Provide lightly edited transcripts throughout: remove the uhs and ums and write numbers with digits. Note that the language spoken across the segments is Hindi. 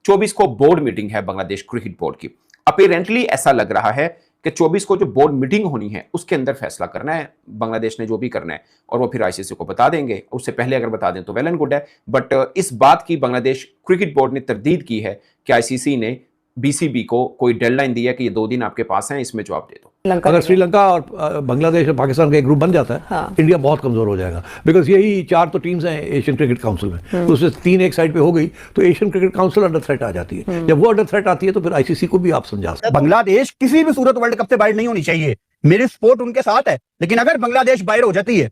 24 को बोर्ड मीटिंग है बांग्लादेश क्रिकेट बोर्ड की। अपेरेंटली ऐसा लग रहा है कि 24 को जो बोर्ड मीटिंग होनी है उसके अंदर फैसला करना है बांग्लादेश ने जो भी करना है, और वो फिर आईसीसी को बता देंगे। उससे पहले अगर बता दें तो वेल एंड गुड है। बट इस बात की बांग्लादेश क्रिकेट बोर्ड ने तरदीद की है कि आईसीसी ने बीसीबी को कोई डेडलाइन दी है कि ये 2 दिन आपके पास हैं, इसमें जवाब दे दो। अगर श्रीलंका और बांग्लादेश और पाकिस्तान का एक ग्रुप बन जाता है, हाँ। इंडिया बहुत कमजोर हो जाएगा। बिकॉज यही 4 तो टीम्स हैं एशियन क्रिकेट काउंसिल में, तो उससे 3 एक साइड पे हो गई तो Asian cricket council under threat आ जाती है। जब वो अंडर थ्रेट आती है तो फिर आईसीसी को भी आप समझा सकते। बांग्लादेश किसी भी सूरत वर्ल्ड कप से बाहर नहीं होनी चाहिए, मेरी सपोर्ट उनके साथ है। लेकिन अगर बांग्लादेश बाहर हो जाती है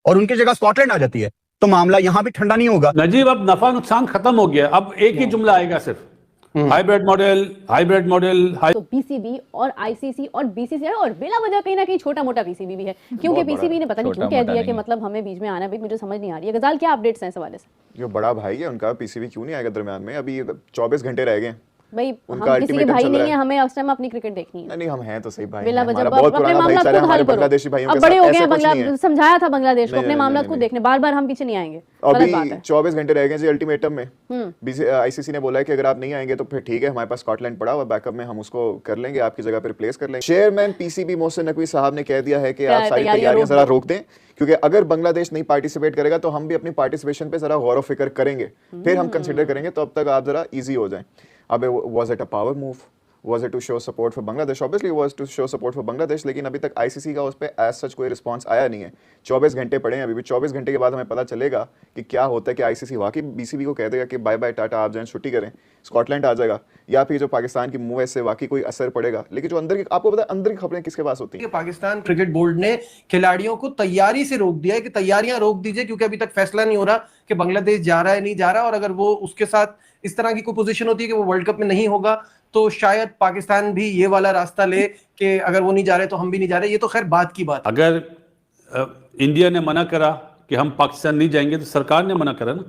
और उनकी जगह स्कॉटलैंड आ जाती है तो मामला यहां भी ठंडा नहीं होगा। नजीब, अब नफा नुकसान खत्म हो गया, अब एक ही जुमला आएगा सिर्फ हाइब्रिड मॉडल। तो पीसीबी और आईसीसी और बीसीसीआई और बिला वजह कहीं ना कहीं छोटा मोटा पीसीबी भी है, क्योंकि पीसीबी ने पता नहीं क्यों कह दिया कि मतलब हमें बीच में आना भी, मुझे समझ नहीं आ रही है। गजाल, क्या अपडेट्स हैं इस हवाले से? जो बड़ा भाई है उनका पीसीबी क्यों नहीं आएगा दरमियान में? अभी 24 घंटे रह गए भाई, हम किसी के भाई नहीं है, हमें उस टाइम अपनी क्रिकेट देखनी है। नहीं, हम हैं तो सही भाई, बिला वजह बहुत अपने पुराना मामला भाईचारा खुद हमारे हल करो। बांग्लादेशी भाइयों अब के बड़े साथ हो गए ऐसा हैं, कुछ नहीं है। समझाया था बांग्लादेश को नहीं, अपने नहीं, मामला नहीं, खुद नहीं। देखने, बार-बार हम पीछे नहीं आएंगे। गलत बात अभी है। 24 घंटे रह गए जी अल्टीमेटम में। आईसीसी ने बोला है कि अगर आप नहीं आएंगे तो फिर ठीक है, हमारे पास स्कॉटलैंड पड़ा हुआ बैकअप में, हम उसको कर लेंगे, आपकी जगह पे रिप्लेस कर लेंगे। चेयरमैन पीसीबी मोहसिन नकवी साहब ने कह दिया है कि आप सारी तैयारियां जरा रोक दें, क्योंकि अगर बांग्लादेश नहीं पार्टिसिपेट करेगा तो हम भी अपनी पार्टिसिपेशन पे जरा गौर फिक्र करेंगे, फिर हम कंसिडर करेंगे, तो अब तक आप जरा इजी हो जाएं। अब was it a power move? Was it to show support for Bangladesh? Obviously it was to show support for Bangladesh, लेकिन अभी तक आईसीसी का उस पर एज सच कोई रिस्पांस आया नहीं है। 24 घंटे पड़े हैं अभी भी। 24 घंटे के बाद हमें पता चलेगा कि क्या होता है, कि आईसीसी वाकई बीसीबी को कह देगा कि बाय बाय टाटा, आप जाएं छुट्टी करें, स्कॉटलैंड आ जाएगा, या फिर जो पाकिस्तान की मूव है इससे वाकई कोई असर पड़ेगा। लेकिन जो अंदर की, आपको पता है अंदर की खबरें किसके पास होती हैं? पाकिस्तान क्रिकेट बोर्ड ने खिलाड़ियों को तैयारी से रोक दिया है कि तैयारियां रोक दीजिए, क्योंकि अभी तक फैसला नहीं हो रहा कि बांग्लादेश जा रहा है नहीं जा रहा, और अगर वो उसके साथ इस तरह की कोई पोजीशन होती है कि वो वर्ल्ड कप में नहीं होगा तो शायद पाकिस्तान भी ये वाला रास्ता ले कि अगर वो नहीं जा रहे तो हम भी नहीं जा रहे। ये तो खैर बात की बात। अगर इंडिया ने मना करा कि हम पाकिस्तान नहीं जाएंगे तो सरकार ने मना करा ना,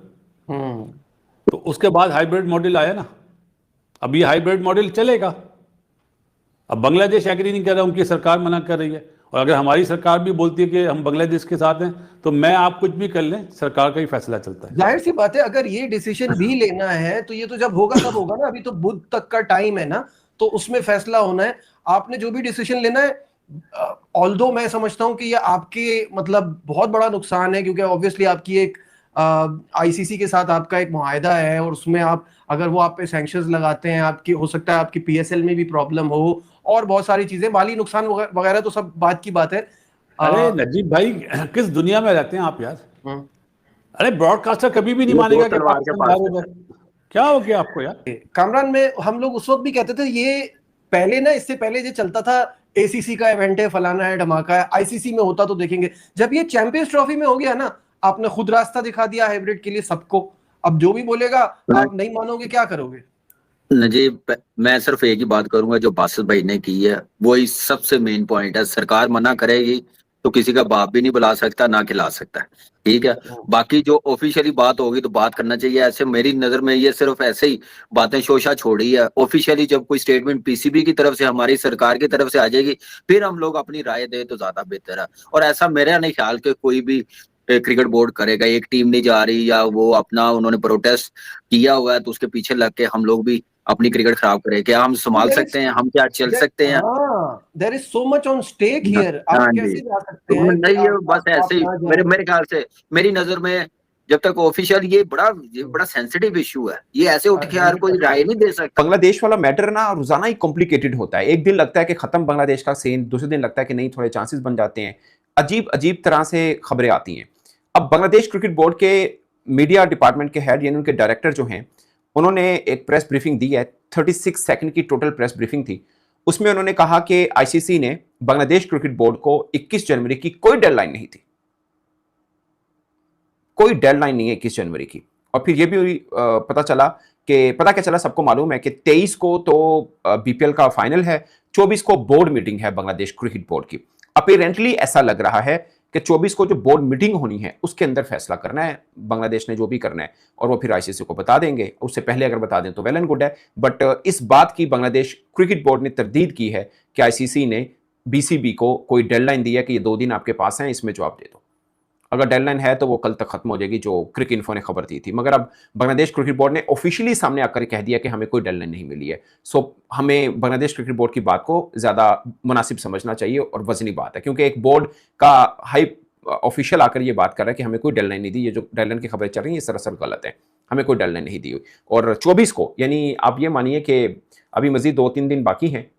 तो उसके बाद हाइब्रिड मॉडल आया ना। अब ये हाइब्रिड मॉडल चलेगा। अब बांग्लादेश एग्री नहीं कर रहा, उनकी सरकार मना कर रही है, और अगर हमारी सरकार भी बोलती है कि हम बांग्लादेश के साथ हैं, तो मैं आप कुछ भी कर लें, सरकार का ही फैसला चलता है। जाहिर सी बात है, अगर ये डिसीजन भी लेना है तो ये तो जब होगा तब होगा ना। अभी तो बुध तक का टाइम है ना, तो उसमें फैसला होना है। आपने जो भी डिसीजन लेना है, ऑल्दो मैं समझता हूं कि ये आपके मतलब बहुत बड़ा नुकसान है, क्योंकि ऑब्वियसली आपकी एक आईसीसी के साथ आपका एक मुआहदा है, और उसमें आप अगर वो आप पे सैंक्शंस लगाते हैं, आपकी हो सकता है आपकी पीएसएल में भी प्रॉब्लम हो, और बहुत सारी चीजें, माली नुकसान वगैरह तो सब बात की बात है। अरे नजीब भाई, किस दुनिया में रहते हैं आप यार? अरे ब्रॉडकास्टर कभी भी नहीं मानेगा कि पाकिस्तान बाहर हो जाए। क्या हो गया आपको यार? कामरान में हम लोग उस वक्त भी कहते थे, ये पहले ना, इससे पहले जो चलता था एसीसी का इवेंट है, फलाना है, धमाका है, आईसीसी में होता तो देखेंगे। जब ये चैंपियंस ट्रॉफी में हो गया ना, आपने खुद रास्ता दिखा दिया हाइब्रिड के लिए सबको। अब जो भी बोलेगा आप नहीं मानोगे, क्या करोगे? नजीब, मैं सिर्फ एक ही बात करूंगा, जो बासित भाई ने की है वही सबसे मेन पॉइंट है। सरकार मना करेगी तो किसी का बाप भी नहीं बुला सकता, ना खिला सकता, ठीक है। बाकी जो ऑफिशियली बात होगी तो बात करना चाहिए। ऐसे मेरी नजर में ये सिर्फ ऐसे ही बातें शोशा छोड़ी है। ऑफिशियली जब कोई स्टेटमेंट पीसीबी की तरफ से, हमारी सरकार की तरफ से आ जाएगी, फिर हम लोग अपनी राय दें तो ज्यादा बेहतर है। और ऐसा मेरा नहीं ख्याल कि कोई भी क्रिकेट बोर्ड करेगा। एक टीम नहीं जा रही, या वो अपना उन्होंने प्रोटेस्ट किया हुआ है तो उसके पीछे लग के हम लोग भी अपनी क्रिकेट खराब करें? क्या हम संभाल सकते हैं? हम क्या चल सकते हैं? There is so much on stake here. आप कैसे जा सकते हैं? नहीं, ये बस ऐसे ही मेरे ख्याल से, मेरी नजर में, जब तक ऑफिशियल ये बड़ा सेंसिटिव इशू है, ये ऐसे उठ के यार कोई राय नहीं दे सकता। बांग्लादेश वाला मैटर ना रोजाना ही कॉम्प्लिकेटेड होता है। एक दिन लगता है कि खत्म बांग्लादेश का सीन, दूसरे दिन लगता है कि नहीं, थोड़े चांसेस बन जाते हैं। अजीब अजीब तरह से खबरें आती हैं। अब बांग्लादेश क्रिकेट बोर्ड के मीडिया डिपार्टमेंट के हेड यानी उनके डायरेक्टर जो हैं, उन्होंने एक प्रेस ब्रीफिंग दी है। 36 सेकंड की टोटल प्रेस ब्रीफिंग थी। उसमें उन्होंने कहा कि आईसीसी ने बांग्लादेश क्रिकेट बोर्ड को 21 जनवरी की कोई डेडलाइन नहीं थी, कोई डेडलाइन नहीं है 21 जनवरी की। और फिर यह भी पता क्या चला, सबको मालूम है कि 23 को तो बीपीएल का फाइनल है, 24 को बोर्ड मीटिंग है बांग्लादेश क्रिकेट बोर्ड की। अपेरेंटली ऐसा लग रहा है कि 24 को जो बोर्ड मीटिंग होनी है उसके अंदर फैसला करना है बांग्लादेश ने जो भी करना है, और वो फिर आईसीसी को बता देंगे। उससे पहले अगर बता दें तो वेल एंड गुड है। बट इस बात की बांग्लादेश क्रिकेट बोर्ड ने तरदीद की है कि आईसीसी ने बीसीबी को कोई डेडलाइन दी है कि ये 2 दिन आपके पास हैं, इसमें जवाब दे दो। अगर डेडलाइन है तो वो कल तक खत्म हो जाएगी, जो क्रिक इन्फो ने खबर दी थी। मगर अब बांग्लादेश क्रिकेट बोर्ड ने ऑफिशियली सामने आकर कह दिया कि हमें कोई डेडलाइन नहीं मिली है। सो हमें बांग्लादेश क्रिकेट बोर्ड की बात को ज्यादा मुनासिब समझना चाहिए और वजनी बात है, क्योंकि एक बोर्ड का हाई ऑफिशियल आकर ये बात कर रहा है कि हमें कोई डेडलाइन नहीं दी। ये जो डेडलाइन की खबरें चल रही हैं ये सरासर गलत है, हमें कोई डेडलाइन नहीं दी हुई। और 24 को, यानी आप ये मानिए कि अभी मजीद 2-3 दिन बाकी हैं,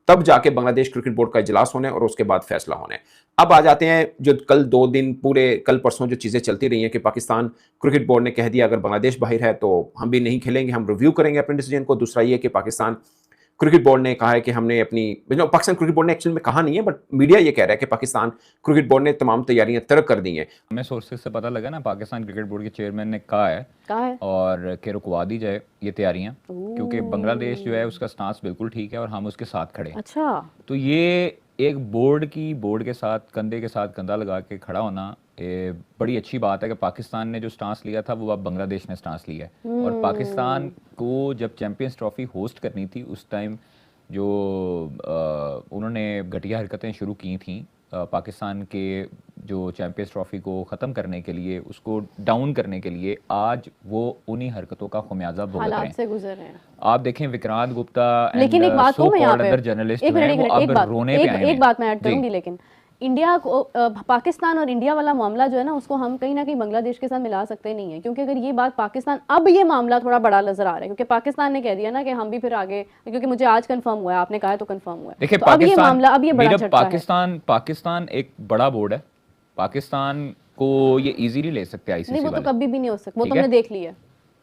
तब जाके बांग्लादेश क्रिकेट बोर्ड का इजलास होने और उसके बाद फैसला होने। अब आ जाते हैं जो कल 2 दिन पूरे कल परसों जो चीज़ें चलती रही हैं कि पाकिस्तान क्रिकेट बोर्ड ने कह दिया अगर बांग्लादेश बाहर है तो हम भी नहीं खेलेंगे, हम रिव्यू करेंगे अपने डिसीजन को। दूसरा ये कि पाकिस्तान क्रिकेट बोर्ड ने कहा है कि हमने अपनी, पाकिस्तान क्रिकेट बोर्ड ने एक्चुअली में कहा नहीं है, बट मीडिया ये कह रहा है कि पाकिस्तान क्रिकेट बोर्ड ने तमाम तैयारियां तर्क कर दी हैं। हमें सोर्सेज से पता लगा ना, पाकिस्तान क्रिकेट बोर्ड के चेयरमैन ने कहा है और कि रुकवा दी जाए ये तैयारियां, क्योंकि बांग्लादेश जो है उसका स्टांस बिल्कुल ठीक है और हम उसके साथ खड़े हैं। अच्छा, तो ये एक बोर्ड के साथ कंधे के साथ कंधा लगा के खड़ा होना ये बड़ी अच्छी बात है कि पाकिस्तान ने जो स्टांस लिया था वो अब बांग्लादेश ने स्टांस लिया है। और पाकिस्तान को जब चैंपियंस ट्रॉफी होस्ट करनी थी उस टाइम जो उन्होंने घटिया हरकतें शुरू की थी पाकिस्तान के जो चैंपियंस ट्रॉफी को ख़त्म करने के लिए, उसको डाउन करने के लिए, आज वो उन्हीं हरकतों का खुमियाजा भुगत रहे हैं, से गुजर रहे हैं। आप देखें विक्रांत गुप्ता लेकिन एक बात मैं यहाँ पे जर्नलिस्ट एक बात मैं ऐड करूंगी, लेकिन इंडिया को पाकिस्तान और इंडिया वाला मामला जो है ना उसको हम कहीं ना कहीं बांग्लादेश के साथ मिला सकते नहीं है, क्योंकि अगर ये बात पाकिस्तान, अब ये मामला थोड़ा बड़ा नजर आ रहा है क्योंकि पाकिस्तान ने कह दिया ना कि हम भी फिर आगे, क्योंकि मुझे आज कंफर्म हुआ है, आपने कहा है तो कंफर्म हुआ है। देखिए तो अब ये मामला, अब ये बड़ा चर्चा है। पाकिस्तान एक बड़ा बोर्ड है, पाकिस्तान को ये इजीली ले सकते हैं आईसीसी नहीं, वो तो कभी भी नहीं हो सकता, वो तो हमने देख लिया।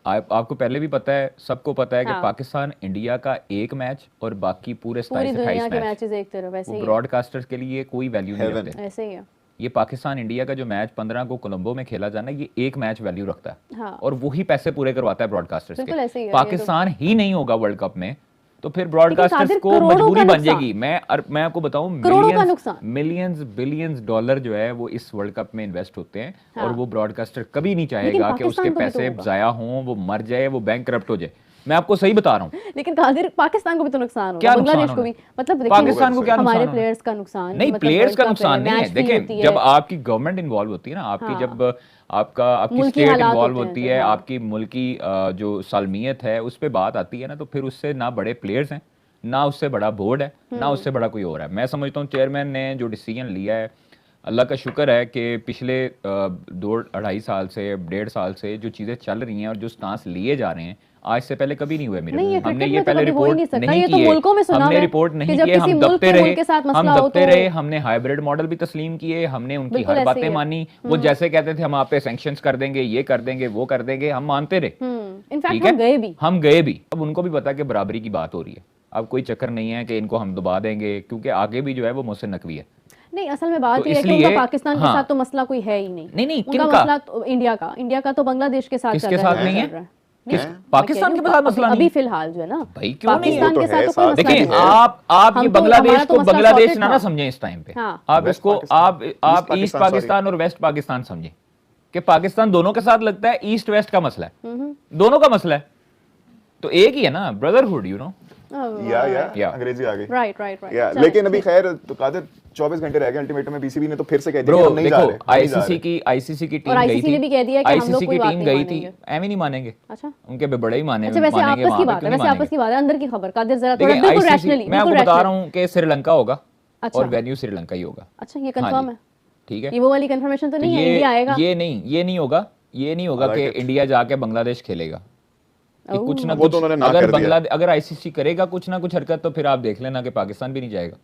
आपको पहले भी पता है, सबको पता है कि पाकिस्तान इंडिया का एक मैच और बाकी पूरे 27 मैचेस एक तरफ, ऐसे ही ब्रॉडकास्टर्स के लिए कोई वैल्यू नहीं रखते, ऐसे ही है। ये पाकिस्तान इंडिया का जो मैच 15 को कोलंबो में खेला जाना, ये एक मैच वैल्यू रखता है और वही पैसे पूरे करवाता है ब्रॉडकास्टर्स के। पाकिस्तान ही नहीं होगा वर्ल्ड कप में तो फिर ब्रॉडकास्टर्स को मजबूरी बन जाएगी। मैं आपको बताऊं, मिलियंस बिलियंस डॉलर जो है वो इस वर्ल्ड कप में इन्वेस्ट होते हैं और वो ब्रॉडकास्टर कभी नहीं चाहेगा कि उसके पैसे जाया हों, वो मर जाए, वो बैंकरप्ट हो जाए। मैं आपको सही बता रहा हूँ। लेकिन कादिर, पाकिस्तान को भी तो नुकसान होगा, बांग्लादेश को भी, मतलब पाकिस्तान को क्या हमारे प्लेयर्स का नुकसान नहीं, प्लेयर्स का नुकसान नहीं है। देखें, जब आपकी गवर्नमेंट इन्वॉल्व होती है ना, आपकी जब आपकी स्टेट इन्वॉल्व होती है, आपकी मुल्की जो सालमियत है उस पर बात आती है ना, तो फिर उससे ना बड़े प्लेयर्स हैं, ना उससे बड़ा बोर्ड है, ना उससे बड़ा कोई और है। मैं समझता हूँ चेयरमैन ने जो डिसीजन लिया है, अल्लाह का शुक्र है कि पिछले 2-2.5 साल से 1.5 साल से जो चीज़ें चल रही हैं और जो स्टांस लिए जा रहे हैं, आज से पहले कभी नहीं हुए मेरे। हमने ये पहले रिपोर्ट नहीं किए, हमने रिपोर्ट नहीं किए, हम दबते रहे, हमने हाइब्रिड मॉडल भी तस्लीम किए, हमने उनकी हर बातें मानी। वो जैसे कहते थे हम आप पे सैंक्शंस कर देंगे, ये कर देंगे, वो कर देंगे, हम मानते रहे। इनफैक्ट हम गए भी। अब उनको भी पता कि बराबरी की बात हो रही है, अब कोई चक्कर नहीं है कि इनको हम दबा देंगे, क्योंकि आगे भी जो है वो मोहसिन नकवी है। नहीं, असल में बात ये है कि उनका पाकिस्तान के साथ तो मसला कोई है ही नहीं। नहीं, उनका मसला तो इंडिया का तो बांग्लादेश के साथ किसके साथ नहीं है? पाकिस्तान के साथ मसला अभी फिलहाल जो है ना, भाई क्यों नहीं है? पाकिस्तान के साथ तो कोई मसला नहीं है। आप ये बांग्लादेश को बांग्लादेश ना समझें इस टाइम पे, आप इसको आप ईस्ट पाकिस्तान और वेस्ट पाकिस्तान समझें कि पाकिस्तान दोनों के साथ लगता है, ईस्ट वेस्ट का मसला है, दोनों का मसला है, तो एक ही है ना, ब्रदरहुड, यू नो। या अंग्रेजी आ गई, राइट। लेकिन अभी खैर तो कादिर 24 घंटे रह गए अल्टीमेटम में, बीसीबी ने तो फिर से कह दिया कि हम नहीं जा रहे। आईसीसी की टीम गई थी, भी कह दिया कि हम लोग कोई बात गई थी, एम ही नहीं मानेंगे। अच्छा, उनके पे बड़े ही मानेंगे। अच्छा, वैसे आपस की बात है, अंदर की खबर, कादिर जरा थोड़ा बिल्कुल रैशनली मैं आपको बता रहा हूं कि श्रीलंका होगा और वेन्यू श्रीलंका ही होगा। अच्छा, ये कंफर्म है? ठीक है, ये वो वाली कंफर्मेशन तो नहीं है इंडिया आएगा? ये नहीं होगा कि इंडिया जाके बांग्लादेश खेलेगा। कुछ ना कुछ अगर आईसीसी करेगा कुछ ना कुछ हरकत, तो फिर आप देख लेना कि पाकिस्तान भी नहीं जाएगा।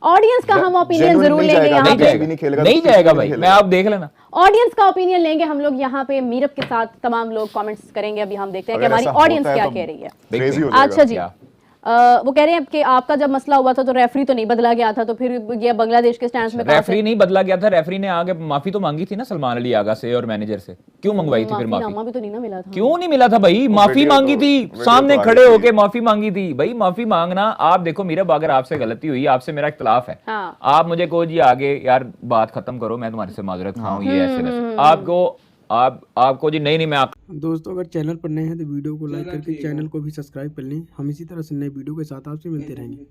ऑडियंस का हम ओपिनियन जरूर लेंगे, नहीं जाएगा भाई, मैं आप देख लेना। ऑडियंस का ओपिनियन लेंगे हम लोग यहाँ पे, मीरब के साथ तमाम लोग कमेंट्स करेंगे। अभी हम देखते हैं कि हमारी ऑडियंस क्या कह रही है। अच्छा जी, वो कह रहे हैं कि आपका जब मसला हुआ था तो रेफरी तो नहीं बदला गया था, तो फिर ये बांग्लादेश के स्टैंड में रेफरी नहीं बदला गया था, रेफरी ने आगे माफी तो मांगी थी ना सलमान अली आगा से और मैनेजर से। क्यों मंगवाई थी फिर माफी? भी तो नहीं ना मिला था। क्यों नहीं मिला था भाई? माफी मांगी थी, सामने खड़े होके माफी मांगी थी भाई। माफी मांगना, आप देखो मीरब, अगर आपसे गलती हुई, आपसे मेरा इख्तलाफ है, आप मुझे कहो जी आगे यार बात खत्म करो, मैं तुम्हारे से माजरत खाऊं, ये ऐसे वैसे, आपको जी नहीं मैं दोस्तों, अगर चैनल पर नए हैं तो वीडियो को लाइक करके चैनल को भी सब्सक्राइब कर लें। हम इसी तरह से नए वीडियो के साथ आपसे मिलते रहेंगे।